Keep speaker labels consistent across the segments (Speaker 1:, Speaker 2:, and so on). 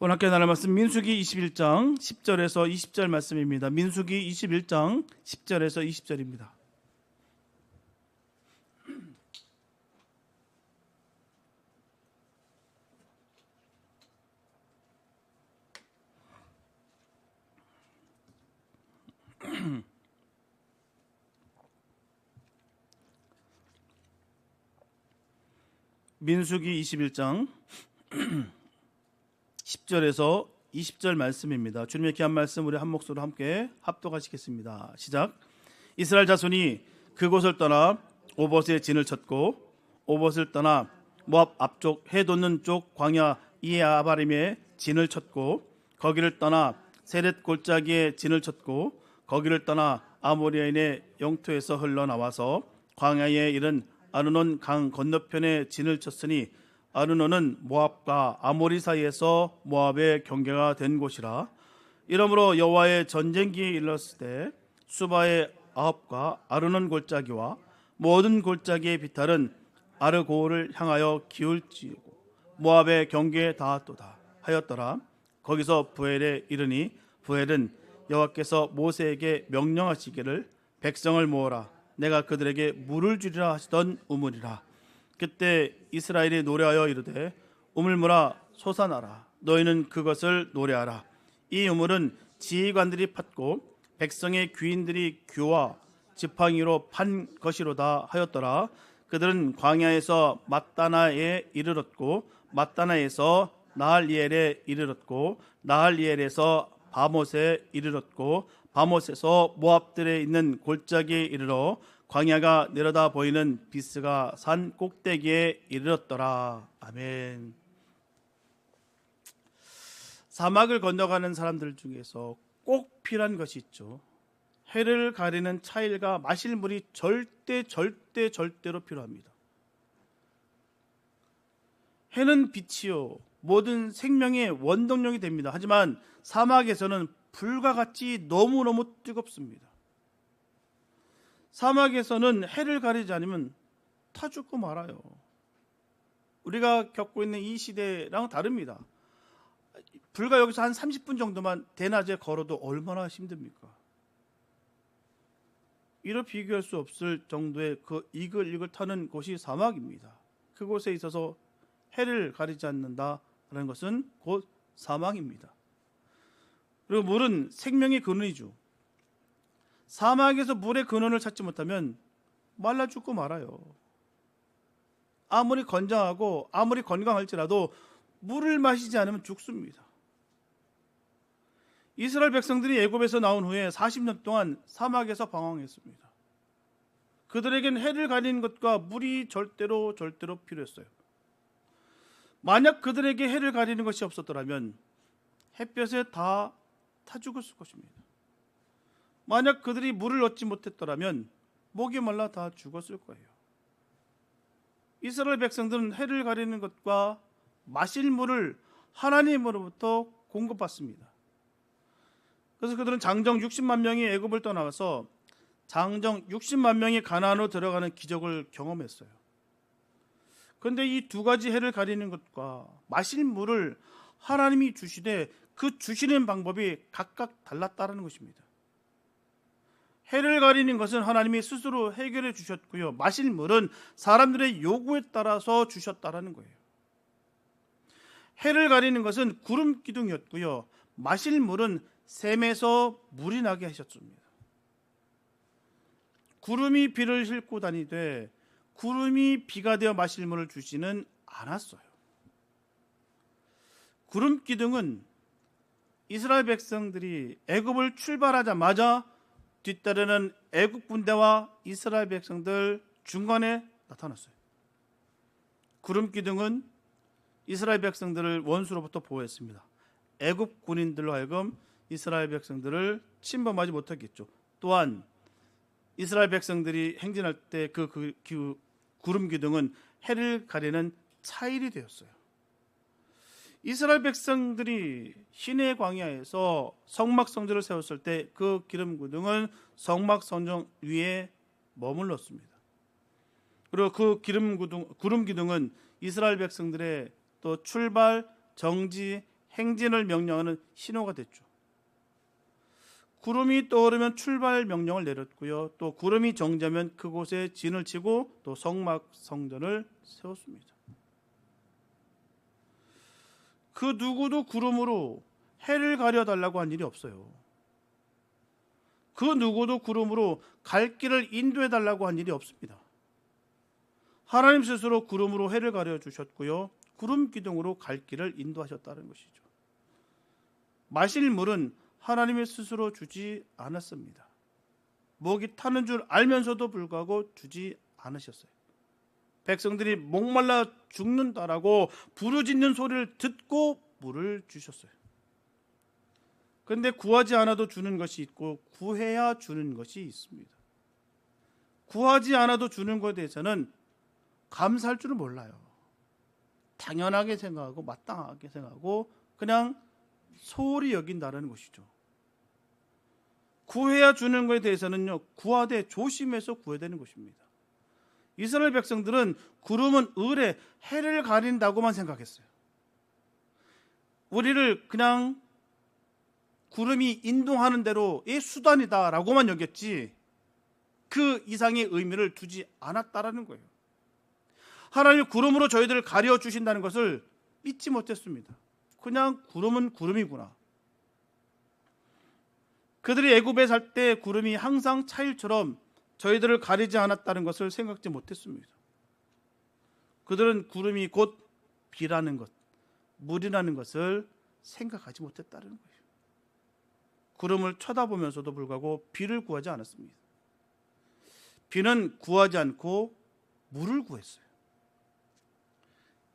Speaker 1: 오늘 함께 나눌 말씀 민수기 21장 10절에서 20절 말씀입니다. 민수기 21장 10절에서 20절입니다. 민수기 21장 10절에서 20절 말씀입니다. 주님의 귀한 말씀 우리 한 목소리로 함께 합독하시겠습니다. 시작. 이스라엘 자손이 그곳을 떠나 오봇의 진을 쳤고 오봇을 떠나 모압 앞쪽 해 돋는 쪽 광야 이에아바림의 진을 쳤고 거기를 떠나 세렛 골짜기의 진을 쳤고 거기를 떠나 아모리아인의 영토에서 흘러나와서 광야에 이른 아르논 강 건너편에 진을 쳤으니 아르논은 모압과 아모리 사이에서 모압의 경계가 된 곳이라. 이러므로 여호와의 전쟁기에 이르렀을 때 수바의 아합과 아르논 골짜기와 모든 골짜기의 비탈은 아르고를 향하여 기울지고 모압의 경계에 닿았도다 하였더라. 거기서 부엘에 이르니 부엘은 여호와께서 모세에게 명령하시기를 백성을 모으라 내가 그들에게 물을 주리라 하시던 우물이라. 그때 이스라엘이 노래하여 이르되 우물물아 솟아나라 너희는 그것을 노래하라. 이 우물은 지휘관들이 팠고 백성의 귀인들이 규와 지팡이로 판 것이로다 하였더라. 그들은 광야에서 맛다나에 이르렀고 맛다나에서 나할리엘에 이르렀고 나할리엘에서 바못에 이르렀고 바못에서 모압들에 있는 골짜기에 이르러 광야가 내려다 보이는 비스가 산 꼭대기에 이르렀더라. 아멘. 사막을 건너가는 사람들 중에서 꼭 필요한 것이 있죠. 해를 가리는 차일과 마실 물이 절대로 필요합니다. 해는 빛이요 모든 생명의 원동력이 됩니다. 하지만 사막에서는 불과 같이 너무너무 뜨겁습니다. 사막에서는 해를 가리지 않으면 타 죽고 말아요. 우리가 겪고 있는 이 시대랑 다릅니다. 불과 여기서 한 30분 정도만 대낮에 걸어도 얼마나 힘듭니까? 이로 비교할 수 없을 정도의 그 이글이글 타는 곳이 사막입니다. 그곳에 있어서 해를 가리지 않는다라는 것은 곧 사망입니다. 그리고 물은 생명의 근원이죠. 사막에서 물의 근원을 찾지 못하면 말라 죽고 말아요. 아무리 건장하고 아무리 건강할지라도 물을 마시지 않으면 죽습니다. 이스라엘 백성들이 애굽에서 나온 후에 40년 동안 사막에서 방황했습니다. 그들에겐 해를 가리는 것과 물이 절대로 필요했어요. 만약 그들에게 해를 가리는 것이 없었더라면 햇볕에 다 타 죽었을 것입니다. 만약 그들이 물을 얻지 못했더라면 목이 말라 다 죽었을 거예요. 이스라엘 백성들은 해를 가리는 것과 마실 물을 하나님으로부터 공급받습니다. 그래서 그들은 장정 60만 명이 애굽을 떠나와서 장정 60만 명이 가나안으로 들어가는 기적을 경험했어요. 그런데 이 두 가지 해를 가리는 것과 마실 물을 하나님이 주시되 그 주시는 방법이 각각 달랐다는 것입니다. 해를 가리는 것은 하나님이 스스로 해결해 주셨고요. 마실 물은 사람들의 요구에 따라서 주셨다는 거예요. 해를 가리는 것은 구름 기둥이었고요. 마실 물은 샘에서 물이 나게 하셨습니다. 구름이 비를 싣고 다니되 구름이 비가 되어 마실 물을 주지는 않았어요. 구름 기둥은 이스라엘 백성들이 애굽을 출발하자마자 뒤따르는 애굽 군대와 이스라엘 백성들 중간에 나타났어요. 구름 기둥은 이스라엘 백성들을 원수로부터 보호했습니다. 애굽 군인들로 하여금 이스라엘 백성들을 침범하지 못하겠죠. 또한 이스라엘 백성들이 행진할 때 그 구름 기둥은 해를 가리는 차일이 되었어요. 이스라엘 백성들이 시내 광야에서 성막 성전을 세웠을 때 그 기름 기둥은 성막 성전 위에 머물렀습니다. 그리고 그 구름 기둥은 이스라엘 백성들의 또 출발, 정지, 행진을 명령하는 신호가 됐죠. 구름이 떠오르면 출발 명령을 내렸고요. 또 구름이 정지하면 그곳에 진을 치고 또 성막 성전을 세웠습니다. 그 누구도 구름으로 해를 가려달라고 한 일이 없어요. 그 누구도 구름으로 갈 길을 인도해달라고 한 일이 없습니다. 하나님 스스로 구름으로 해를 가려주셨고요. 구름 기둥으로 갈 길을 인도하셨다는 것이죠. 마실 물은 하나님이 스스로 주지 않았습니다. 목이 타는 줄 알면서도 불구하고 주지 않으셨어요. 백성들이 목말라 죽는다라고 부르짖는 소리를 듣고 물을 주셨어요. 그런데 구하지 않아도 주는 것이 있고 구해야 주는 것이 있습니다. 구하지 않아도 주는 것에 대해서는 감사할 줄은 몰라요. 당연하게 생각하고 마땅하게 생각하고 그냥 소홀히 여긴다는 것이죠. 구해야 주는 것에 대해서는요, 구하되 조심해서 구해야 되는 것입니다. 이스라엘 백성들은 구름은 을에 해를 가린다고만 생각했어요. 우리를 그냥 구름이 인도하는 대로의 수단이다라고만 여겼지 그 이상의 의미를 두지 않았다라는 거예요. 하나님이 구름으로 저희들을 가려 주신다는 것을 믿지 못했습니다. 그냥 구름은 구름이구나. 그들이 애굽에 살 때 구름이 항상 차일처럼 저희들을 가리지 않았다는 것을 생각지 못했습니다. 그들은 구름이 곧 비라는 것, 물이라는 것을 생각하지 못했다는 거예요. 구름을 쳐다보면서도 불구하고 비를 구하지 않았습니다. 비는 구하지 않고 물을 구했어요.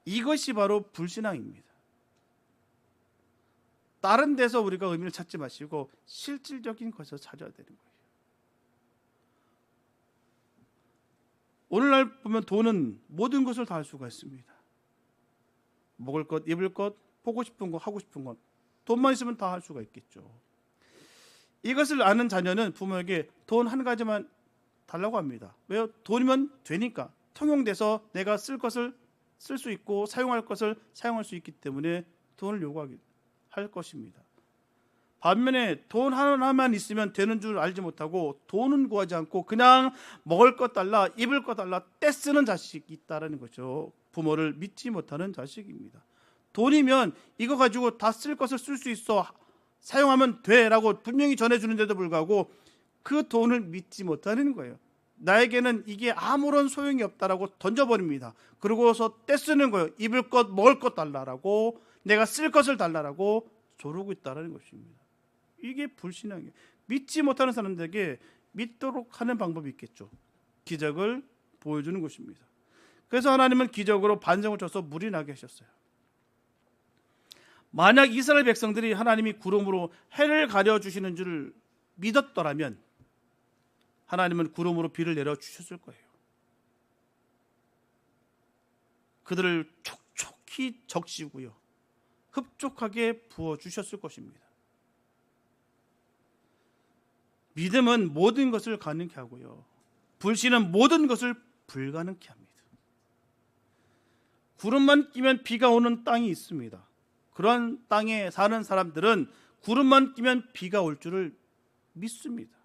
Speaker 1: 이것이 바로 불신앙입니다. 다른 데서 우리가 의미를 찾지 마시고 실질적인 것을 찾아야 되는 거예요. 오늘날 보면 돈은 모든 것을 다 할 수가 있습니다. 먹을 것, 입을 것, 보고 싶은 것, 하고 싶은 것, 돈만 있으면 다 할 수가 있겠죠. 이것을 아는 자녀는 부모에게 돈 한 가지만 달라고 합니다. 왜요? 돈이면 되니까. 통용돼서 내가 쓸 것을 쓸 수 있고 사용할 것을 사용할 수 있기 때문에 돈을 요구할 것입니다. 반면에 돈 하나만 있으면 되는 줄 알지 못하고 돈은 구하지 않고 그냥 먹을 것 달라, 입을 것 달라 떼쓰는 자식이 있다는 거죠. 부모를 믿지 못하는 자식입니다. 돈이면 이거 가지고 다 쓸 것을 쓸 수 있어, 사용하면 돼라고 분명히 전해주는데도 불구하고 그 돈을 믿지 못하는 거예요. 나에게는 이게 아무런 소용이 없다라고 던져버립니다. 그러고서 떼쓰는 거예요. 입을 것, 먹을 것 달라라고, 내가 쓸 것을 달라라고 조르고 있다는 것입니다. 이게 불신앙이에요. 믿지 못하는 사람들에게 믿도록 하는 방법이 있겠죠. 기적을 보여주는 것입니다. 그래서 하나님은 기적으로 반성을 쳐서 물이 나게 하셨어요. 만약 이스라엘 백성들이 하나님이 구름으로 해를 가려주시는 줄 믿었더라면 하나님은 구름으로 비를 내려주셨을 거예요. 그들을 촉촉히 적시고요, 흡족하게 부어주셨을 것입니다. 믿음은 모든 것을 가능케 하고요, 불신은 모든 것을 불가능케 합니다. 구름만 끼면 비가 오는 땅이 있습니다. 그런 땅에 사는 사람들은 구름만 끼면 비가 올 줄을 믿습니다.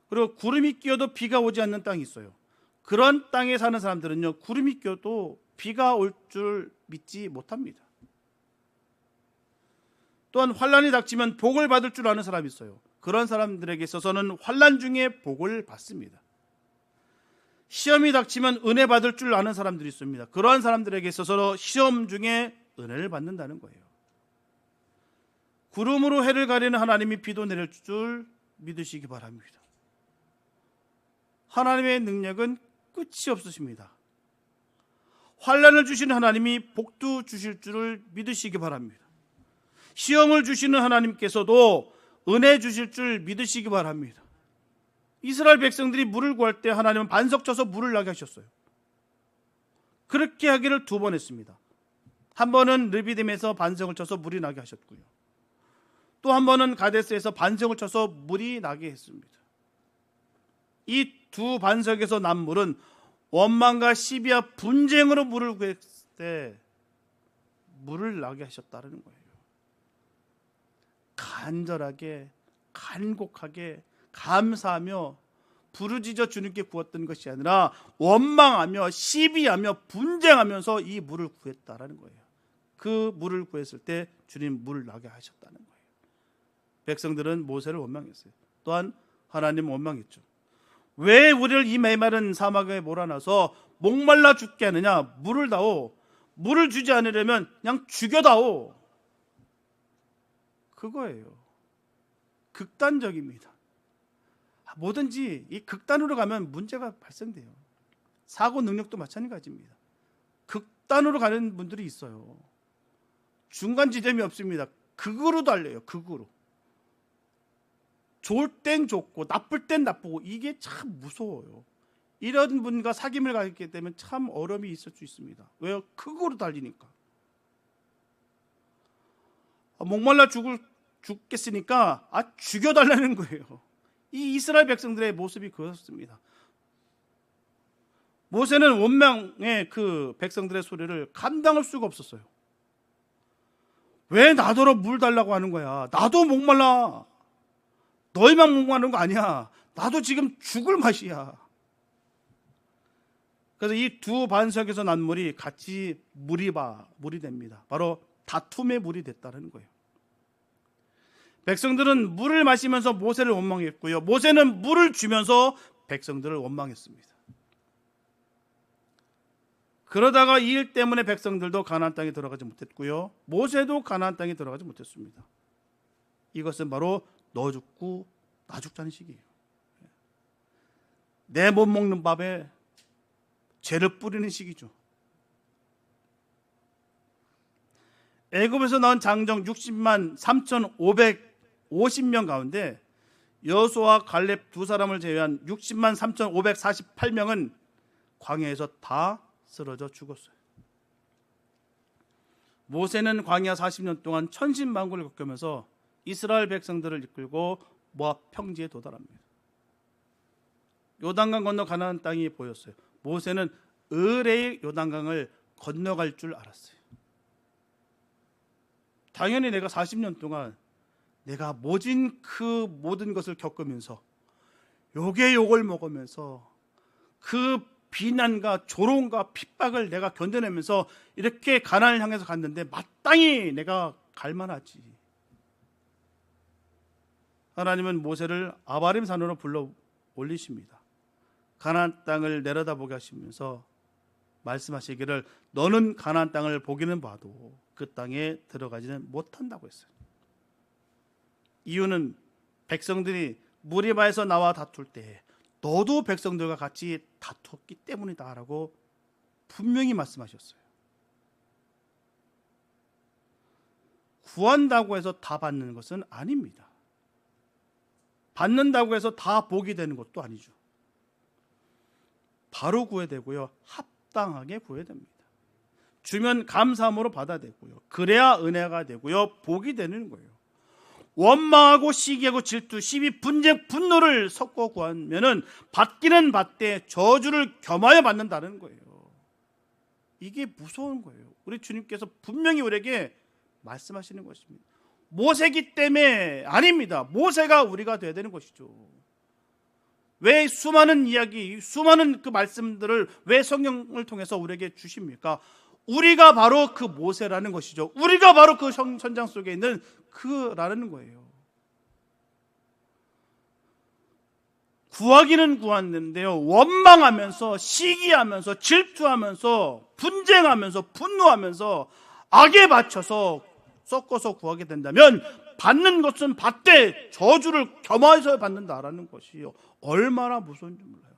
Speaker 1: 그리고 구름이 끼어도 비가 오지 않는 땅이 있어요. 그런 땅에 사는 사람들은요, 구름이 끼어도 비가 올 줄 믿지 못합니다. 또한 환난이 닥치면 복을 받을 줄 아는 사람이 있어요. 그런 사람들에게 있어서는 환난 중에 복을 받습니다. 시험이 닥치면 은혜 받을 줄 아는 사람들이 있습니다. 그러한 사람들에게 있어서 시험 중에 은혜를 받는다는 거예요. 구름으로 해를 가리는 하나님이 비도 내릴 줄 믿으시기 바랍니다. 하나님의 능력은 끝이 없으십니다. 환난을 주시는 하나님이 복도 주실 줄을 믿으시기 바랍니다. 시험을 주시는 하나님께서도 은혜 주실 줄 믿으시기 바랍니다. 이스라엘 백성들이 물을 구할 때 하나님은 반석 쳐서 물을 나게 하셨어요. 그렇게 하기를 2번 했습니다. 한 번은 르비딤에서 반석을 쳐서 물이 나게 하셨고요, 또 한 번은 가데스에서 반석을 쳐서 물이 나게 했습니다. 이 두 반석에서 난 물은 원망과 시비와 분쟁으로 물을 구했을 때 물을 나게 하셨다는 거예요. 간절하게 간곡하게 감사하며 부르짖어 주님께 구했던 것이 아니라 원망하며 시비하며 분쟁하면서 이 물을 구했다라는 거예요. 그 물을 구했을 때 주님 물을 나게 하셨다는 거예요. 백성들은 모세를 원망했어요. 또한 하나님 원망했죠. 왜 우리를 이 메마른 사막에 몰아넣어서 목말라 죽게 하느냐? 물을 다오. 물을 주지 않으려면 그냥 죽여다오. 그거예요. 극단적입니다. 뭐든지 이 극단으로 가면 문제가 발생돼요. 사고 능력도 마찬가지입니다. 극단으로 가는 분들이 있어요. 중간 지점이 없습니다. 극으로 달려요. 극으로. 좋을 땐 좋고 나쁠 땐 나쁘고 이게 참 무서워요. 이런 분과 사귐을 가졌기 때문에 참 어려움이 있을 수 있습니다. 왜요? 극으로 달리니까. 목말라 죽겠으니까 죽여달라는 거예요. 이 이스라엘 백성들의 모습이 그렇습니다. 모세는 원망의 그 백성들의 소리를 감당할 수가 없었어요. 왜 나더러 물 달라고 하는 거야? 나도 목말라. 너희만 목마른 거 아니야. 나도 지금 죽을 맛이야. 그래서 이 두 반석에서 난 물이 같이 물이 됩니다. 바로 다툼의 물이 됐다는 거예요. 백성들은 물을 마시면서 모세를 원망했고요. 모세는 물을 주면서 백성들을 원망했습니다. 그러다가 이 일 때문에 백성들도 가나안 땅에 들어가지 못했고요. 모세도 가나안 땅에 들어가지 못했습니다. 이것은 바로 너 죽고 나 죽자는 식이에요. 내 못 먹는 밥에 죄를 뿌리는 식이죠. 애굽에서 나온 장정 60만 3,550명 가운데 여호수아와 갈렙 두 사람을 제외한 60만 3,548명은 광야에서 다 쓰러져 죽었어요. 모세는 광야 40년 동안 천신만고를 겪으면서 이스라엘 백성들을 이끌고 모압 평지에 도달합니다. 요단강 건너 가나안 땅이 보였어요. 모세는 의뢰의 요단강을 건너갈 줄 알았어요. 당연히 내가 40년 동안 내가 모진 그 모든 것을 겪으면서 욕에 욕을 먹으면서 그 비난과 조롱과 핍박을 내가 견뎌내면서 이렇게 가나안을 향해서 갔는데 마땅히 내가 갈만하지. 하나님은 모세를 아바림 산으로 불러 올리십니다. 가나안 땅을 내려다보게 하시면서 말씀하시기를 너는 가나안 땅을 보기는 봐도 그 땅에 들어가지는 못한다고 했어요. 이유는 백성들이 무리바에서 나와 다툴 때 너도 백성들과 같이 다투었기 때문이다라고 분명히 말씀하셨어요. 구한다고 해서 다 받는 것은 아닙니다. 받는다고 해서 다 복이 되는 것도 아니죠. 바로 구해야 되고요. 합당하게 구해야 됩니다. 주면 감사함으로 받아야 되고요. 그래야 은혜가 되고요. 복이 되는 거예요. 원망하고 시기하고 질투, 시비, 분쟁, 분노를 섞어 구하면은 받기는 받되 저주를 겸하여 받는다는 거예요. 이게 무서운 거예요. 우리 주님께서 분명히 우리에게 말씀하시는 것입니다. 모세기 때문에 아닙니다. 모세가 우리가 되어야 되는 것이죠. 왜 수많은 이야기, 수많은 그 말씀들을 왜 성경을 통해서 우리에게 주십니까? 우리가 바로 그 모세라는 것이죠. 우리가 바로 그 현장 속에 있는 그라는 거예요. 구하기는 구하는데요, 원망하면서 시기하면서 질투하면서 분쟁하면서 분노하면서 악에 받쳐서 섞어서 구하게 된다면 받는 것은 받되 저주를 겸하여서 받는다라는 것이요, 얼마나 무서운지 몰라요.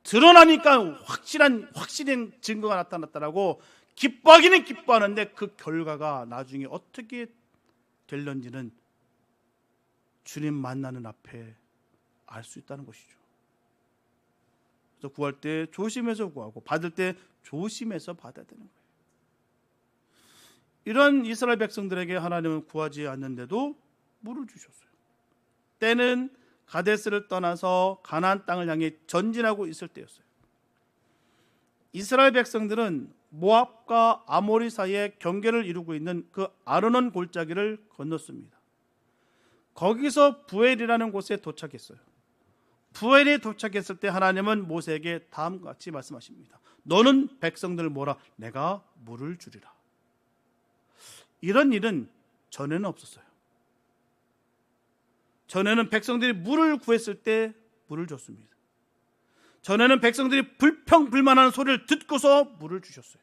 Speaker 1: 드러나니까 확실한 증거가 나타났다라고 기뻐하기는 기뻐하는데 그 결과가 나중에 어떻게 될런지는 주님 만나는 앞에 알 수 있다는 것이죠. 그래서 구할 때 조심해서 구하고 받을 때 조심해서 받아야 되는 거예요. 이런 이스라엘 백성들에게 하나님은 구하지 않는데도 물을 주셨어요. 때는 가데스를 떠나서 가나안 땅을 향해 전진하고 있을 때였어요. 이스라엘 백성들은 모압과 아모리 사이에 경계를 이루고 있는 그 아르논 골짜기를 건넜습니다. 거기서 부엘이라는 곳에 도착했어요. 부엘에 도착했을 때 하나님은 모세에게 다음과 같이 말씀하십니다. 너는 백성들을 모으라. 내가 물을 주리라. 이런 일은 전에는 없었어요. 전에는 백성들이 물을 구했을 때 물을 줬습니다. 전에는 백성들이 불평불만하는 소리를 듣고서 물을 주셨어요.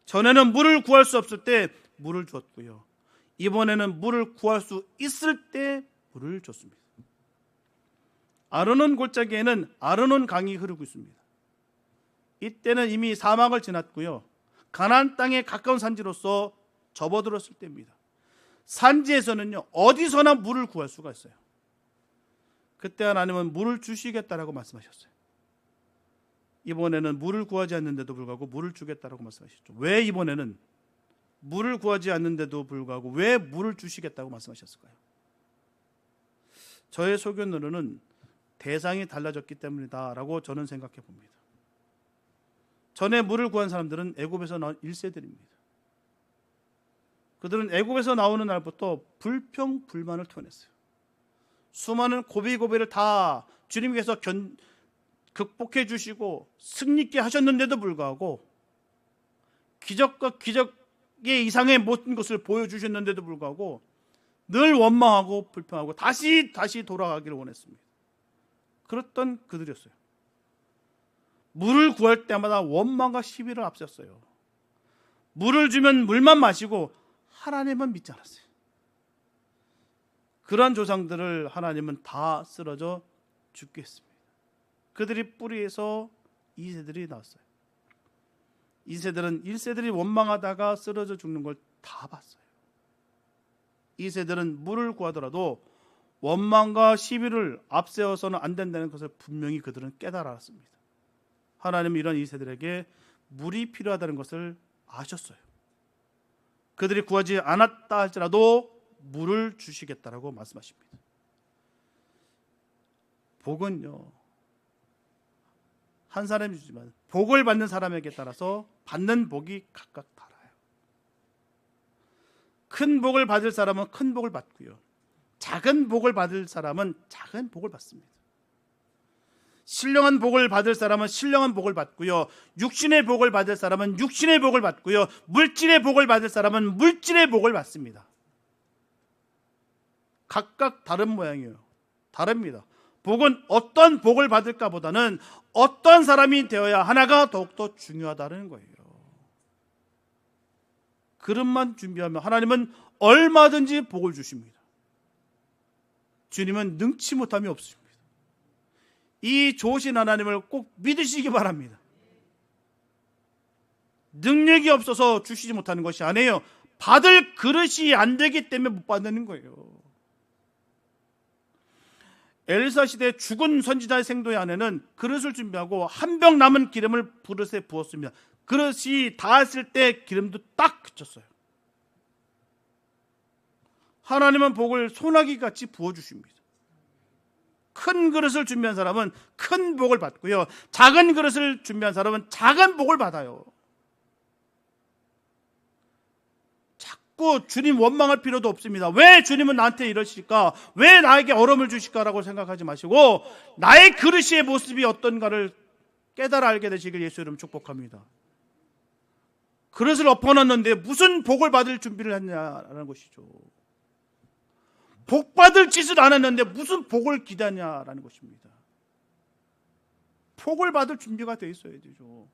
Speaker 1: 전에는 물을 구할 수 없을 때 물을 줬고요. 이번에는 물을 구할 수 있을 때 물을 줬습니다. 아르논 골짜기에는 아르논 강이 흐르고 있습니다. 이때는 이미 사막을 지났고요. 가나안 땅에 가까운 산지로서 접어들었을 때입니다. 산지에서는요, 어디서나 물을 구할 수가 있어요. 그때 하나님은 물을 주시겠다라고 말씀하셨어요. 이번에는 물을 구하지 않는데도 불구하고 물을 주겠다라고 말씀하셨죠. 왜 이번에는 물을 구하지 않는데도 불구하고 왜 물을 주시겠다고 말씀하셨을까요? 저의 소견으로는 대상이 달라졌기 때문이다라고 저는 생각해 봅니다. 전에 물을 구한 사람들은 애굽에서 나온 1세들입니다. 그들은 애굽에서 나오는 날부터 불평불만을 토해냈어요. 수많은 고비고비를 다 주님께서 극복해 주시고 승리케 하셨는데도 불구하고 기적과 기적의 이상의 모든 것을 보여주셨는데도 불구하고 늘 원망하고 불평하고 다시 돌아가기를 원했습니다. 그랬던 그들이었어요. 물을 구할 때마다 원망과 시비를 앞섰어요. 물을 주면 물만 마시고 하나님은 믿지 않았어요. 그러한 조상들을 하나님은 다 쓰러져 죽게 했습니다. 그들이 뿌리에서 2세들이 나왔어요. 2세들은 1세들이 원망하다가 쓰러져 죽는 걸 다 봤어요. 2세들은 물을 구하더라도 원망과 시비를 앞세워서는 안 된다는 것을 분명히 그들은 깨달았습니다. 하나님은 이런 2세들에게 물이 필요하다는 것을 아셨어요. 그들이 구하지 않았다 할지라도 물을 주시겠다라고 말씀하십니다. 복은요, 한 사람이 주지만 복을 받는 사람에게 따라서 받는 복이 각각 달라요. 큰 복을 받을 사람은 큰 복을 받고요, 작은 복을 받을 사람은 작은 복을 받습니다. 신령한 복을 받을 사람은 신령한 복을 받고요, 육신의 복을 받을 사람은 육신의 복을 받고요, 물질의 복을 받을 사람은 물질의 복을 받습니다. 각각 다른 모양이에요. 다릅니다. 복은 어떤 복을 받을까 보다는 어떤 사람이 되어야 하나가 더욱더 중요하다는 거예요. 그릇만 준비하면 하나님은 얼마든지 복을 주십니다. 주님은 능치 못함이 없습니다. 이 좋으신 하나님을 꼭 믿으시기 바랍니다. 능력이 없어서 주시지 못하는 것이 아니에요. 받을 그릇이 안 되기 때문에 못 받는 거예요. 엘리사 시대 죽은 선지자의 생도의 아내는 그릇을 준비하고 한 병 남은 기름을 그릇에 부었습니다. 그릇이 닿았을 때 기름도 딱 그쳤어요. 하나님은 복을 소나기같이 부어주십니다. 큰 그릇을 준비한 사람은 큰 복을 받고요, 작은 그릇을 준비한 사람은 작은 복을 받아요. 자꾸 주님 원망할 필요도 없습니다. 왜 주님은 나한테 이러실까? 왜 나에게 어려움을 주실까라고 생각하지 마시고 나의 그릇의 모습이 어떤가를 깨달아 알게 되시길 예수 이름 축복합니다. 그릇을 엎어놨는데 무슨 복을 받을 준비를 했냐라는 것이죠. 복 받을 짓을 안 했는데 무슨 복을 기대하냐라는 것입니다. 복을 받을 준비가 되어 있어야 되죠.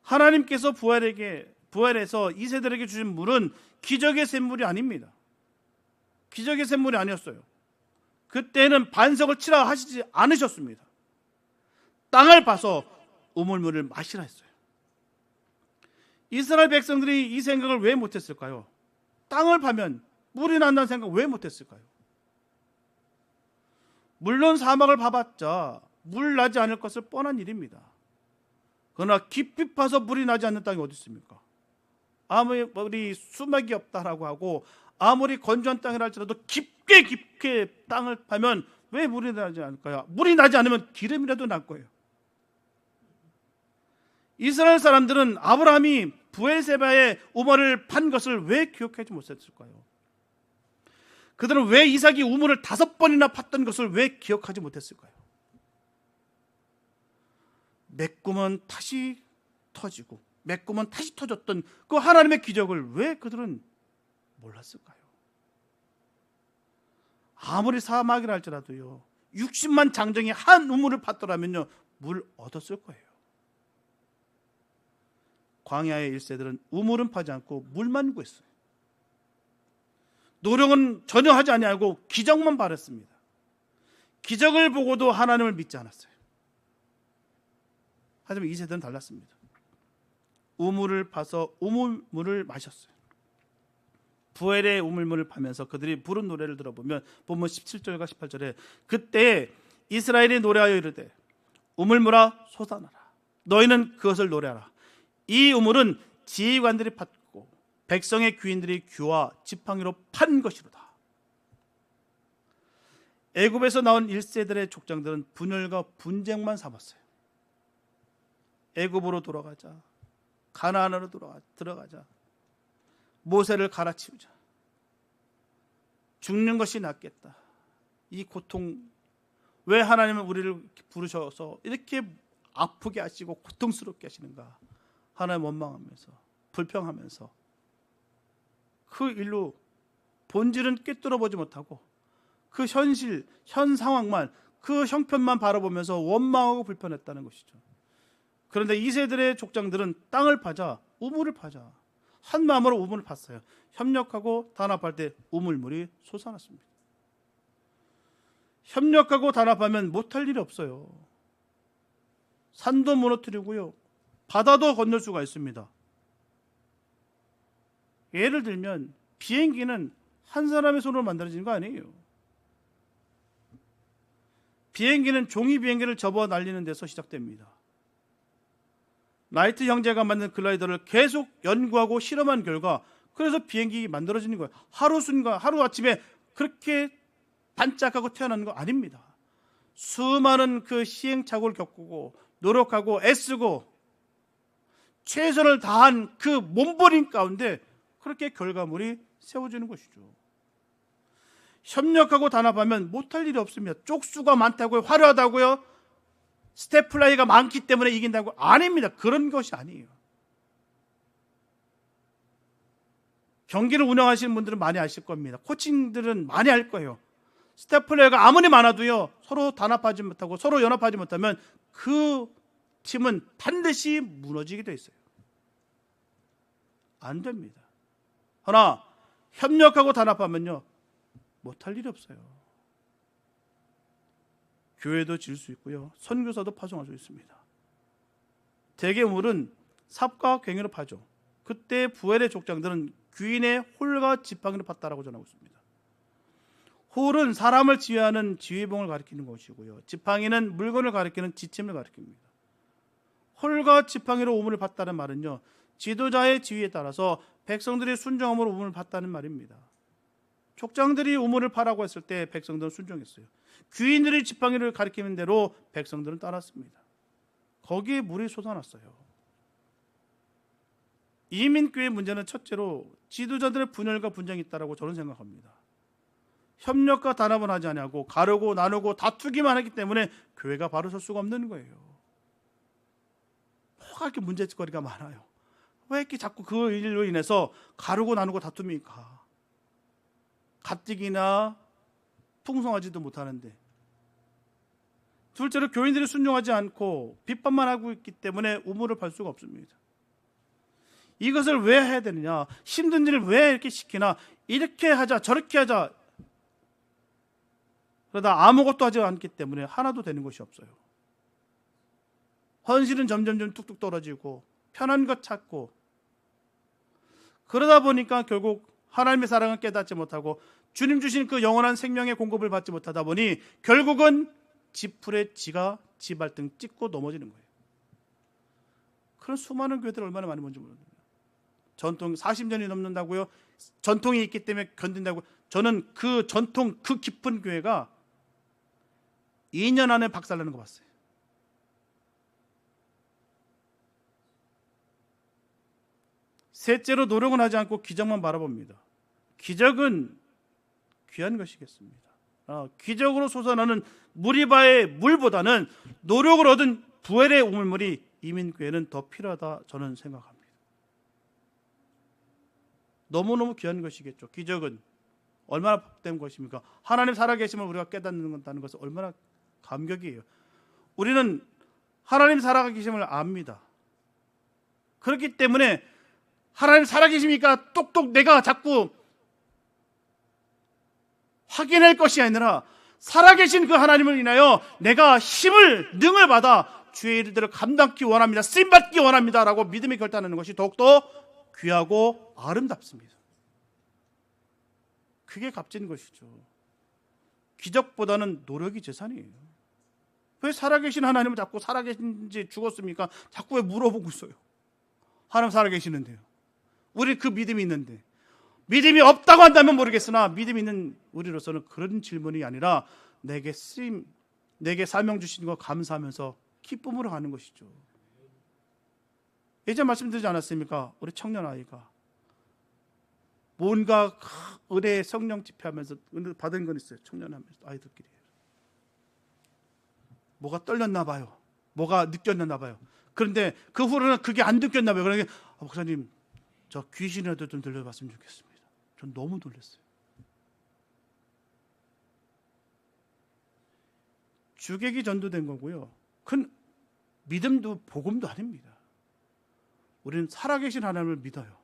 Speaker 1: 하나님께서 부활해서 2세들에게 주신 물은 기적의 샘물이 아닙니다. 기적의 샘물이 아니었어요. 그때는 반석을 치라 하시지 않으셨습니다. 땅을 파서 우물물을 마시라 했어요. 이스라엘 백성들이 이 생각을 왜 못했을까요? 땅을 파면 물이 난다는 생각 왜 못했을까요? 물론 사막을 파봤자 물 나지 않을 것은 뻔한 일입니다. 그러나 깊이 파서 물이 나지 않는 땅이 어디 있습니까? 아무리 수맥이 없다라고 하고 아무리 건조한 땅이라 할지라도 깊게 땅을 파면 왜 물이 나지 않을까요? 물이 나지 않으면 기름이라도 날 거예요. 이스라엘 사람들은 아브라함이 브엘세바의 우물을 판 것을 왜 기억하지 못했을까요? 그들은 왜 이삭이 우물을 5번이나 팠던 것을 왜 기억하지 못했을까요? 메꾸면 다시 터지고 메꾸면 다시 터졌던 그 하나님의 기적을 왜 그들은 몰랐을까요? 아무리 사막이라 할지라도요 60만 장정이 한 우물을 팠더라면요 물 얻었을 거예요. 광야의 1세들은 우물은 파지 않고 물만 구했어요. 노력은 전혀 하지 아니하고 기적만 바랬습니다. 기적을 보고도 하나님을 믿지 않았어요. 하지만 2세들은 달랐습니다. 우물을 파서 우물물을 마셨어요. 부엘의 우물물을 파면서 그들이 부른 노래를 들어보면 본문 17절과 18절에 그때 이스라엘이 노래하여 이르되 우물물아 솟아나라 너희는 그것을 노래하라. 이 우물은 지휘관들이 팠고 백성의 귀인들이 규와 지팡이로 판 것이로다. 애굽에서 나온 1세들의 족장들은 분열과 분쟁만 삼았어요. 애굽으로 돌아가자, 가나안으로 들어가자, 모세를 갈아치우자, 죽는 것이 낫겠다. 이 고통, 왜 하나님은 우리를 부르셔서 이렇게 아프게 하시고 고통스럽게 하시는가? 하나님 원망하면서 불평하면서 그 일로 본질은 꿰뚫어 보지 못하고 그 현실, 현 상황만, 그 형편만 바라보면서 원망하고 불편했다는 것이죠. 그런데 2세들의 족장들은 땅을 파자, 우물을 파자, 한 마음으로 우물을 팠어요. 협력하고 단합할 때 우물물이 솟아났습니다. 협력하고 단합하면 못할 일이 없어요. 산도 무너뜨리고요, 바다도 건널 수가 있습니다. 예를 들면 비행기는 한 사람의 손으로 만들어지는 거 아니에요. 비행기는 종이 비행기를 접어 날리는 데서 시작됩니다. 라이트 형제가 만든 글라이더를 계속 연구하고 실험한 결과 그래서 비행기 만들어지는 거예요. 하루 아침에 그렇게 반짝하고 태어나는 거 아닙니다. 수많은 그 시행착오를 겪고 노력하고 애쓰고 최선을 다한 그 몸부림 가운데 그렇게 결과물이 세워지는 것이죠. 협력하고 단합하면 못할 일이 없습니다. 쪽수가 많다고요? 화려하다고요? 스태플라이가 많기 때문에 이긴다고? 아닙니다. 그런 것이 아니에요. 경기를 운영하시는 분들은 많이 아실 겁니다. 코칭들은 많이 알 거예요. 스태플레이가 아무리 많아도요 서로 단합하지 못하고 서로 연합하지 못하면 그 팀은 반드시 무너지게 돼 있어요. 안 됩니다. 하나, 협력하고 단합하면요 못할 일이 없어요. 교회도 질 수 있고요, 선교사도 파송할 수 있습니다. 대개물은 삽과 괭이로 파죠. 그때 부엘의 족장들은 귀인의 홀과 지팡이로 팠다라고 전하고 있습니다. 홀은 사람을 지휘하는 지휘봉을 가리키는 것이고요, 지팡이는 물건을 가리키는 지침을 가리킵니다. 홀과 지팡이로 우물을 팠다는 말은요 지도자의 지휘에 따라서 백성들이 순종함으로 우물을 팠다는 말입니다. 족장들이 우물을 파라고 했을 때 백성들은 순종했어요. 귀인들이 지팡이를 가리키는 대로 백성들은 따랐습니다. 거기에 물이 솟아났어요. 이민교회의 문제는 첫째로 지도자들의 분열과 분쟁이 있다고 저는 생각합니다. 협력과 단합은 하지 아니하고 가르고 나누고 다투기만 하기 때문에 교회가 바로 설 수가 없는 거예요. 뭐가 이렇게 문제거리가 많아요? 왜 이렇게 자꾸 그 일로 인해서 가르고 나누고 다툽니까? 가뜩이나 풍성하지도 못하는데. 둘째로 교인들이 순종하지 않고 비판만 하고 있기 때문에 우물을 팔 수가 없습니다. 이것을 왜 해야 되느냐, 힘든 일을 왜 이렇게 시키나, 이렇게 하자 저렇게 하자, 그러다 아무것도 하지 않기 때문에 하나도 되는 것이 없어요. 헌신은 점점점 뚝뚝 떨어지고 편한 것 찾고, 그러다 보니까 결국 하나님의 사랑을 깨닫지 못하고 주님 주신 그 영원한 생명의 공급을 받지 못하다 보니 결국은 지풀에 지가 지발등 찍고 넘어지는 거예요. 그런 수많은 교회들 얼마나 많이 뭔지 모르겠어요. 전통 40년이 넘는다고요? 전통이 있기 때문에 견딘다고. 저는 그 전통, 그 깊은 교회가 2년 안에 박살나는 거 봤어요. 셋째로 노력은 하지 않고 기적만 바라봅니다. 기적은 귀한 것이겠습니다. 기적으로 솟아나는 무리바의 물보다는 노력을 얻은 부엘의 우물물이 이민교회는 더 필요하다 저는 생각합니다. 너무너무 귀한 것이겠죠. 기적은 얼마나 복된 것입니까? 하나님 살아계심을 우리가 깨닫는다는 것은 얼마나 감격이에요. 우리는 하나님 살아계심을 압니다. 그렇기 때문에 하나님 살아계십니까? 똑똑 내가 자꾸 확인할 것이 아니라 살아계신 그 하나님을 인하여 내가 힘을 능을 받아 주의 일들을 감당하기 원합니다. 쓰임받기 원합니다 라고 믿음이 결단하는 것이 더욱더 귀하고 아름답습니다. 그게 값진 것이죠. 기적보다는 노력이 재산이에요. 왜 살아계신 하나님은 자꾸 살아계신지 죽었습니까? 자꾸 왜 물어보고 있어요? 하나님 살아계시는데요. 우리 그 믿음이 있는데, 믿음이 없다고 한다면 모르겠으나 믿음이 있는 우리로서는 그런 질문이 아니라 내게 쓰임, 내게 사명 주신 거 감사하면서 기쁨으로 가는 것이죠. 예전 말씀드리지 않았습니까? 우리 청년 아이가 뭔가 은혜 성령 집회하면서 은혜 받은 건 있어요. 청년하면서 아이들끼리 뭐가 떨렸나 봐요. 뭐가 느꼈나 봐요. 그런데 그 후로는 그게 안 느꼈나 봐요. 그러니까 목사님 저 귀신이라도 좀 들려봤으면 좋겠습니다. 전 너무 놀랐어요. 주객이 전도된 거고요. 큰 믿음도 복음도 아닙니다. 우리는 살아계신 하나님을 믿어요.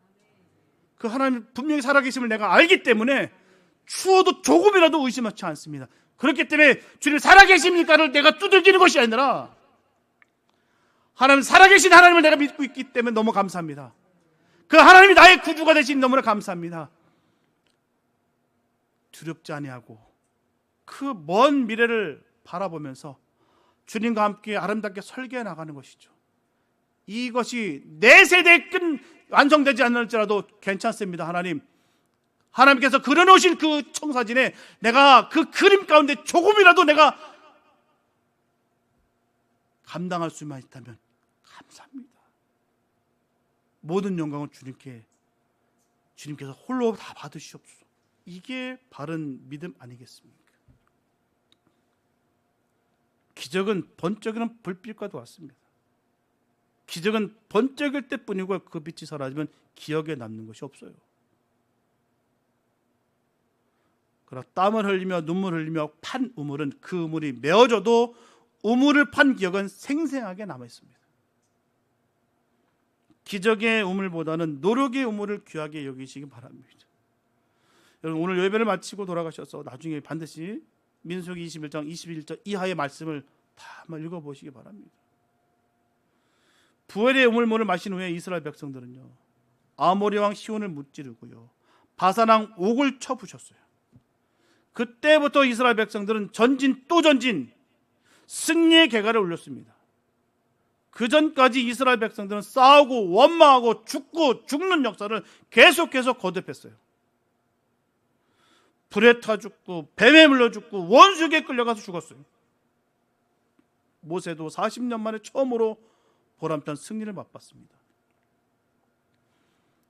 Speaker 1: 그 하나님 분명히 살아계심을 내가 알기 때문에 추워도 조금이라도 의심하지 않습니다. 그렇기 때문에 주님 살아계십니까를 내가 두들기는 것이 아니라 하나님 살아계신 하나님을 내가 믿고 있기 때문에 너무 감사합니다. 그 하나님이 나의 구주가 되신 너무나 감사합니다. 두렵지 아니하고 그 먼 미래를 바라보면서 주님과 함께 아름답게 설계해 나가는 것이죠. 이것이 내 세대에 완성되지 않을지라도 괜찮습니다. 하나님께서 그려놓으신 그 청사진에 내가 그 그림 가운데 조금이라도 내가 감당할 수만 있다면 감사합니다. 모든 영광은 주님께서 홀로 다 받으시옵소서. 이게 바른 믿음 아니겠습니까? 기적은 번쩍이는 불빛과도 같습니다. 기적은 번쩍일 때뿐이고 그 빛이 사라지면 기억에 남는 것이 없어요. 그러나 땀을 흘리며 눈물을 흘리며 판 우물은 그 우물이 메어져도 우물을 판 기억은 생생하게 남아 있습니다. 기적의 우물보다는 노력의 우물을 귀하게 여기시기 바랍니다. 여러분 오늘 예배를 마치고 돌아가셔서 나중에 반드시 민수기 21장 21절 이하의 말씀을 다 한번 읽어보시기 바랍니다. 부엘의 우물물을 마신 후에 이스라엘 백성들은요 아모리 왕 시온을 무찌르고요 바산 왕 옥을 쳐부셨어요. 그때부터 이스라엘 백성들은 전진 또 전진 승리의 개가를 올렸습니다. 그 전까지 이스라엘 백성들은 싸우고 원망하고 죽고 죽는 역사를 계속해서 거듭했어요. 불에 타 죽고 뱀에 물려 죽고 원수에게 끌려가서 죽었어요. 모세도 40년 만에 처음으로 보람찬 승리를 맛봤습니다.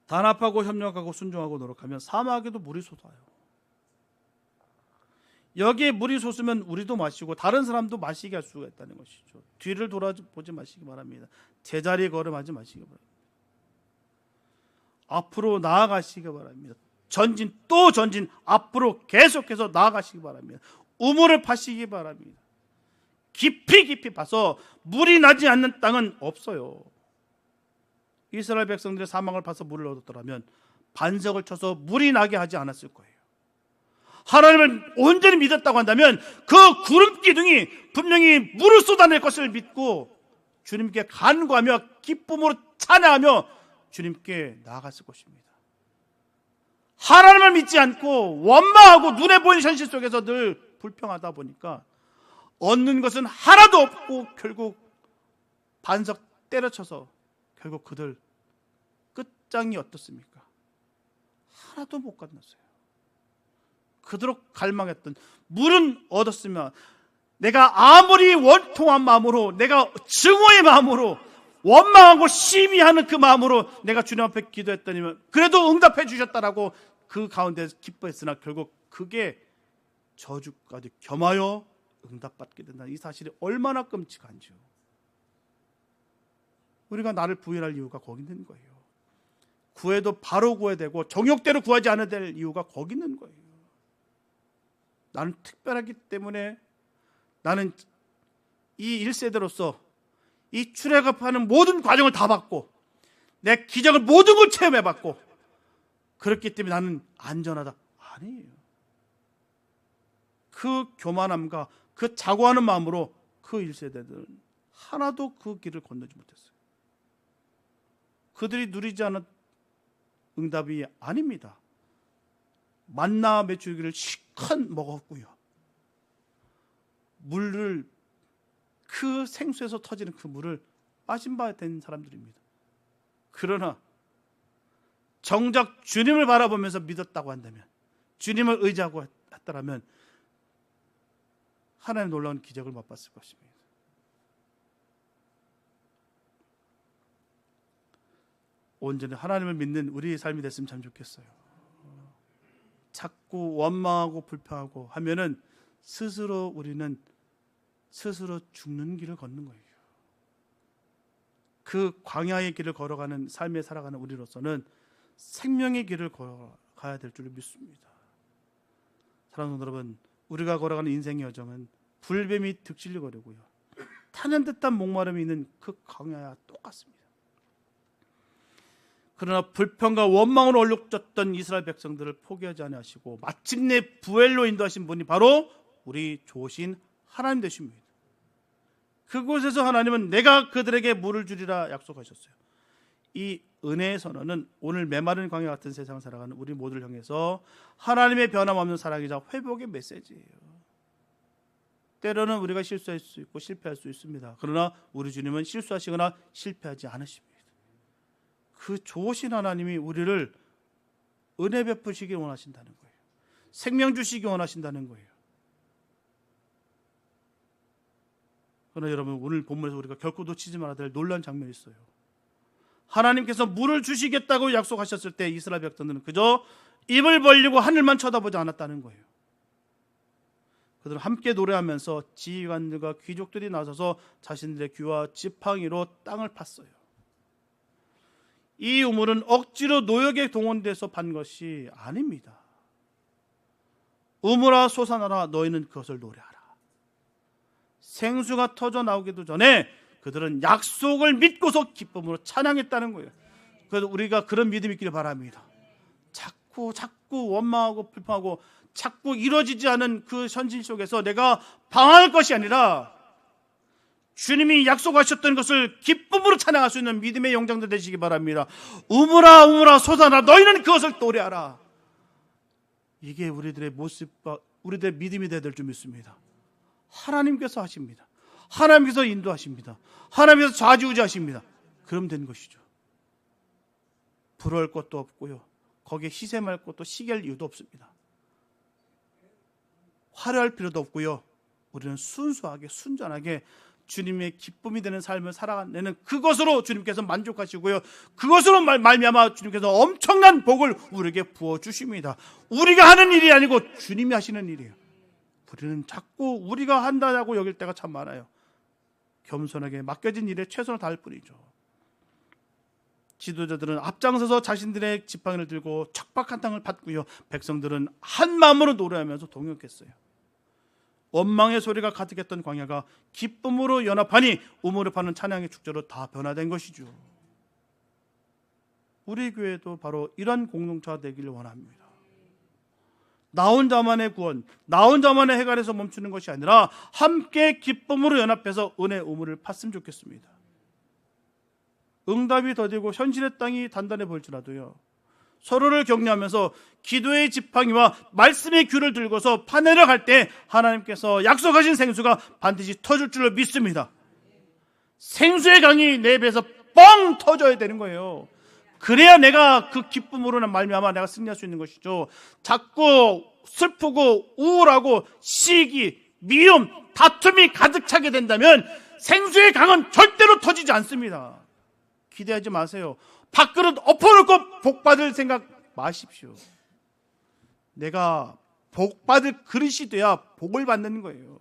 Speaker 1: 단합하고 협력하고 순종하고 노력하면 사막에도 물이 솟아요. 여기에 물이 솟으면 우리도 마시고 다른 사람도 마시게 할 수가 있다는 것이죠. 뒤를 돌아보지 마시기 바랍니다. 제자리에 걸음하지 마시기 바랍니다. 앞으로 나아가시기 바랍니다. 전진 또 전진 앞으로 계속해서 나아가시기 바랍니다. 우물을 파시기 바랍니다. 깊이 파서 물이 나지 않는 땅은 없어요. 이스라엘 백성들의 사망을 파서 물을 얻었더라면 반석을 쳐서 물이 나게 하지 않았을 거예요. 하나님을 온전히 믿었다고 한다면 그 구름 기둥이 분명히 물을 쏟아낼 것을 믿고 주님께 간구하며 기쁨으로 찬양하며 주님께 나아갔을 것입니다. 하나님을 믿지 않고 원망하고 눈에 보이는 현실 속에서 늘 불평하다 보니까 얻는 것은 하나도 없고 결국 반석 때려쳐서 결국 그들 끝장이 어떻습니까? 하나도 못 건넜어요. 그토록 갈망했던 물은 얻었으면 내가 아무리 원통한 마음으로, 내가 증오의 마음으로, 원망하고 시비하는 그 마음으로 내가 주님 앞에 기도했더니만 그래도 응답해 주셨다라고 그 가운데 기뻐했으나 결국 그게 저주까지 겸하여 응답받게 된다는 이 사실이 얼마나 끔찍한지요. 우리가 나를 부인할 이유가 거기 있는 거예요. 구해도 바로 구해야 되고 정욕대로 구하지 않아야 될 이유가 거기 있는 거예요. 나는 특별하기 때문에 나는 이 1세대로서 이 출애굽하는 모든 과정을 다 받고 내 기적을 모든 걸 체험해봤고 그렇기 때문에 나는 안전하다. 아니에요. 그 교만함과 그 자고하는 마음으로 그 1세대들은 하나도 그 길을 건너지 못했어요. 그들이 누리지 않은 응답이 아닙니다. 만나 메추기를 실컷 먹었고요. 물을 그 생수에서 터지는 그 물을 마신 바 된 사람들입니다. 그러나 정작 주님을 바라보면서 믿었다고 한다면, 주님을 의지하고 했다라면 하나님의 놀라운 기적을 맛봤을 것입니다. 온전히 하나님을 믿는 우리의 삶이 됐으면 참 좋겠어요. 자꾸 원망하고 불평하고 하면은 우리는 스스로 죽는 길을 걷는 거예요. 그 광야의 길을 걸어가는 삶에 살아가는 우리로서는 생명의 길을 걸어가야 될 줄 믿습니다. 사랑하는 여러분, 우리가 걸어가는 인생의 여정은 불뱀이 득실거리고요, 타는 듯한 목마름이 있는 그 광야와 똑같습니다. 그러나 불평과 원망으로 얼룩졌던 이스라엘 백성들을 포기하지 아니하시고 마침내 부엘로 인도하신 분이 바로 우리 좋으신 하나님 되십니다. 그곳에서 하나님은 내가 그들에게 물을 주리라 약속하셨어요. 이 은혜의 선언은 오늘 메마른 광야 같은 세상을 살아가는 우리 모두를 향해서 하나님의 변함없는 사랑이자 회복의 메시지예요. 때로는 우리가 실수할 수 있고 실패할 수 있습니다. 그러나 우리 주님은 실수하시거나 실패하지 않으십니다. 그 좋으신 하나님이 우리를 은혜 베푸시기 원하신다는 거예요. 생명 주시기 원하신다는 거예요. 그러나 여러분, 오늘 본문에서 우리가 결코 놓치지 말아야 될 놀라운 장면이 있어요. 하나님께서 물을 주시겠다고 약속하셨을 때 이스라엘 백성들은 그저 입을 벌리고 하늘만 쳐다보지 않았다는 거예요. 그들은 함께 노래하면서 지휘관들과 귀족들이 나서서 자신들의 귀와 지팡이로 땅을 팠어요. 이 우물은 억지로 노역에 동원돼서 판 것이 아닙니다. 우물아 솟아나라, 너희는 그것을 노래하라. 생수가 터져 나오기도 전에 그들은 약속을 믿고서 기쁨으로 찬양했다는 거예요. 그래서 우리가 그런 믿음이 있기를 바랍니다. 자꾸 원망하고 불평하고 자꾸 이루어지지 않은 그 현실 속에서 내가 방황할 것이 아니라 주님이 약속하셨던 것을 기쁨으로 찬양할 수 있는 믿음의 영장들 되시기 바랍니다. 우물아 솟아나, 너희는 그것을 노래하라. 이게 우리들의 모습과 우리들의 믿음이 되어야 될 줄 믿습니다. 하나님께서 하십니다. 하나님께서 인도하십니다. 하나님께서 좌지우지하십니다. 그럼 된 것이죠. 부러울 것도 없고요, 거기에 희생할 것도 시기할 이유도 없습니다. 화려할 필요도 없고요, 우리는 순수하게 순전하게 주님의 기쁨이 되는 삶을 살아가는 그것으로 주님께서 만족하시고요, 그것으로 말미암아 주님께서 엄청난 복을 우리에게 부어주십니다. 우리가 하는 일이 아니고 주님이 하시는 일이에요. 우리는 자꾸 우리가 한다고 여길 때가 참 많아요. 겸손하게 맡겨진 일에 최선을 다할 뿐이죠. 지도자들은 앞장서서 자신들의 지팡이를 들고 척박한 땅을 팠고요, 백성들은 한 마음으로 노래하면서 동역했어요. 원망의 소리가 가득했던 광야가 기쁨으로 연합하니 우물을 파는 찬양의 축제로 다 변화된 것이죠. 우리 교회도 바로 이런 공동체가 되기를 원합니다. 나 혼자만의 구원, 나 혼자만의 해갈에서 멈추는 것이 아니라 함께 기쁨으로 연합해서 은혜의 우물을 팠으면 좋겠습니다. 응답이 더디고 현실의 땅이 단단해 보일지라도요, 서로를 격려하면서 기도의 지팡이와 말씀의 귤을 들고서 파내려 갈 때 하나님께서 약속하신 생수가 반드시 터질 줄로 믿습니다. 생수의 강이 내 배에서 뻥 터져야 되는 거예요. 그래야 내가 그 기쁨으로는 말미암아 내가 승리할 수 있는 것이죠. 자꾸 슬프고 우울하고 시기, 미움, 다툼이 가득 차게 된다면 생수의 강은 절대로 터지지 않습니다. 기대하지 마세요. 밥그릇 엎어놓고 복받을 생각 마십시오. 내가 복받을 그릇이 돼야 복을 받는 거예요.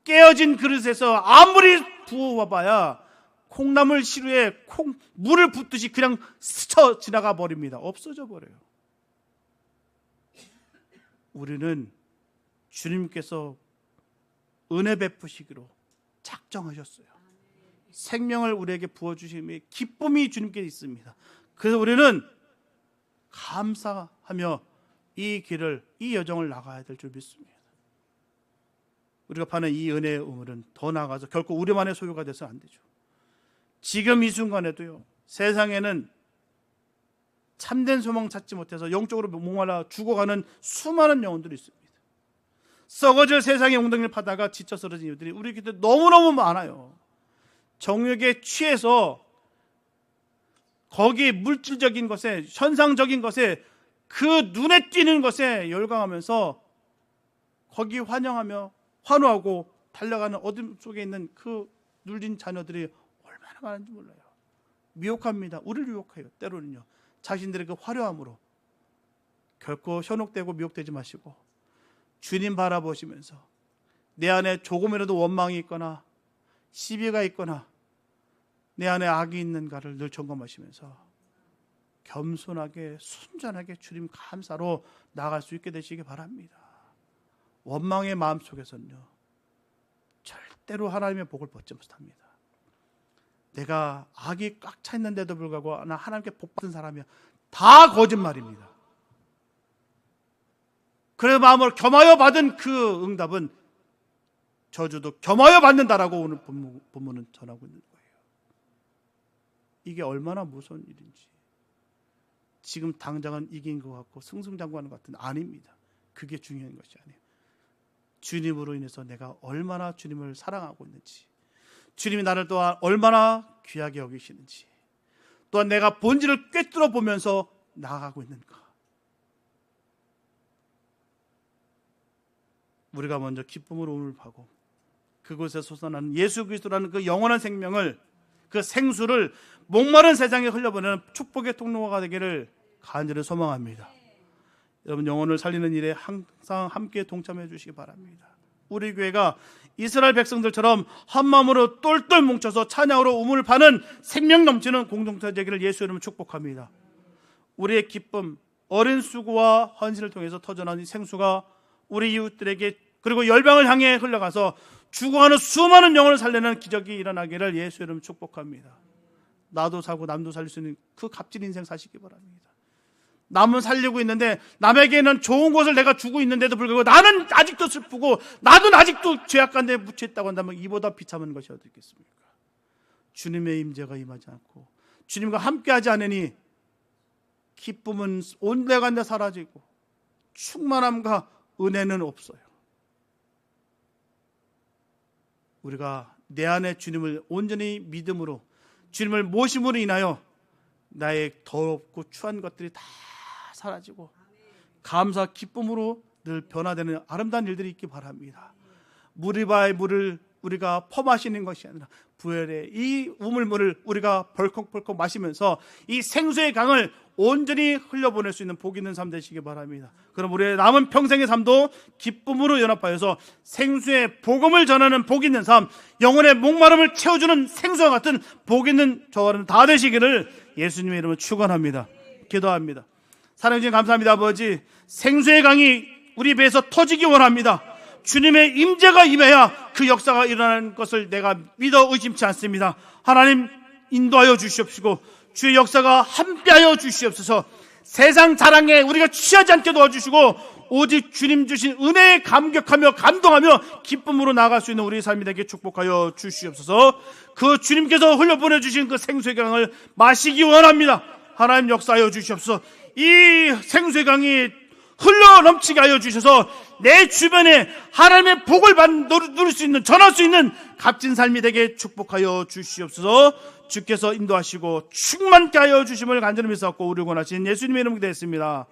Speaker 1: 깨어진 그릇에서 아무리 부어봐야 콩나물 시루에 물을 붓듯이 그냥 스쳐 지나가 버립니다. 없어져 버려요. 우리는 주님께서 은혜 베푸시기로 작정하셨어요. 생명을 우리에게 부어주심의 기쁨이 주님께 있습니다. 그래서 우리는 감사하며 이 길을, 이 여정을 나가야 될 줄 믿습니다. 우리가 파는 이 은혜의 우물은 더 나아가서 결코 우리만의 소유가 돼서 안 되죠. 지금 이 순간에도요, 세상에는 참된 소망 찾지 못해서 영적으로 목말라 죽어가는 수많은 영혼들이 있습니다. 썩어질 세상의 웅덩이를 파다가 지쳐 쓰러진 이들이 우리 곁에 너무너무 많아요. 정욕에 취해서 거기 물질적인 것에, 현상적인 것에, 그 눈에 띄는 것에 열광하면서 거기 환영하며 환호하고 달려가는 어둠 속에 있는 그 눌린 자녀들이 얼마나 많은지 몰라요. 미혹합니다. 우리를 유혹해요. 때로는요, 자신들의 그 화려함으로. 결코 현혹되고 미혹되지 마시고 주님 바라보시면서 내 안에 조금이라도 원망이 있거나 시비가 있거나 내 안에 악이 있는가를 늘 점검하시면서 겸손하게 순전하게 주님 감사로 나아갈 수 있게 되시기 바랍니다. 원망의 마음 속에서는요, 절대로 하나님의 복을 받지 못합니다. 내가 악이 꽉 차 있는데도 불구하고 나 하나님께 복 받은 사람이야, 다 거짓말입니다. 그래서 마음으로 겸하여 받은 그 응답은 저주도 겸하여 받는다라고 오늘 본문은 전하고 있는 거예요. 이게 얼마나 무서운 일인지. 지금 당장은 이긴 것 같고 승승장구하는 것 같은, 아닙니다. 그게 중요한 것이 아니에요. 주님으로 인해서 내가 얼마나 주님을 사랑하고 있는지, 주님이 나를 또한 얼마나 귀하게 여기시는지, 또한 내가 본질을 꿰뚫어 보면서 나아가고 있는가. 우리가 먼저 기쁨으로 우물 파고 그곳에 솟아나는 예수 그리스도라는 그 영원한 생명을, 그 생수를 목마른 세상에 흘려보내는 축복의 통로가 되기를 간절히 소망합니다. 여러분, 영혼을 살리는 일에 항상 함께 동참해 주시기 바랍니다. 우리 교회가 이스라엘 백성들처럼 한 마음으로 똘똘 뭉쳐서 찬양으로 우물을 파는 생명 넘치는 공동체 되기를 예수 이름으로 축복합니다. 우리의 기쁨, 어린 수고와 헌신을 통해서 터져나온 이 생수가 우리 이웃들에게, 그리고 열방을 향해 흘러가서 죽어가는 수많은 영혼을 살리는 기적이 일어나기를 예수 이름으로 축복합니다. 나도 살고 남도 살릴 수 있는 그 값진 인생 사시기 바랍니다. 남은 살리고 있는데, 남에게는 좋은 것을 내가 주고 있는데도 불구하고 나는 아직도 슬프고 나도 아직도 죄악 가운데 묻혀 있다고 한다면 이보다 비참한 것이 어디 있겠습니까? 주님의 임재가 임하지 않고 주님과 함께하지 않으니 기쁨은 온데간데 사라지고 충만함과 은혜는 없어요. 우리가 내 안에 주님을 온전히 믿음으로, 주님을 모심으로 인하여 나의 더럽고 추한 것들이 다 사라지고 감사 기쁨으로 늘 변화되는 아름다운 일들이 있기 바랍니다. 무리바의 물을 우리가 퍼마시는 것이 아니라 부엘의 이 우물물을 우리가 벌컥벌컥 마시면서 이 생수의 강을 온전히 흘려보낼 수 있는 복 있는 삶 되시기 바랍니다. 그럼 우리의 남은 평생의 삶도 기쁨으로 연합하여서 생수의 복음을 전하는 복 있는 삶, 영혼의 목마름을 채워주는 생수와 같은 복 있는 저와는 다 되시기를 예수님의 이름으로 축원합니다. 기도합니다. 사랑해 주님 감사합니다. 아버지, 생수의 강이 우리 배에서 터지기 원합니다. 주님의 임재가 임해야 그 역사가 일어나는 것을 내가 믿어 의심치 않습니다. 하나님 인도하여 주시옵시고 주의 역사가 함께하여 주시옵소서. 세상 자랑에 우리가 취하지 않게 도와주시고 오직 주님 주신 은혜에 감격하며 감동하며 기쁨으로 나아갈 수 있는 우리의 삶이 되게 축복하여 주시옵소서. 그 주님께서 흘려보내주신 그 생수의 강을 마시기 원합니다. 하나님 역사하여 주시옵소서. 이 생수의 강이 흘러 넘치게 하여 주셔서 내 주변에 하나님의 복을 누릴 수 있는, 전할 수 있는 값진 삶이 되게 축복하여 주시옵소서. 주께서 인도하시고 충만케 하여 주심을 간절히 믿사옵고 우리 원하신 예수님의 이름으로 기도했습니다.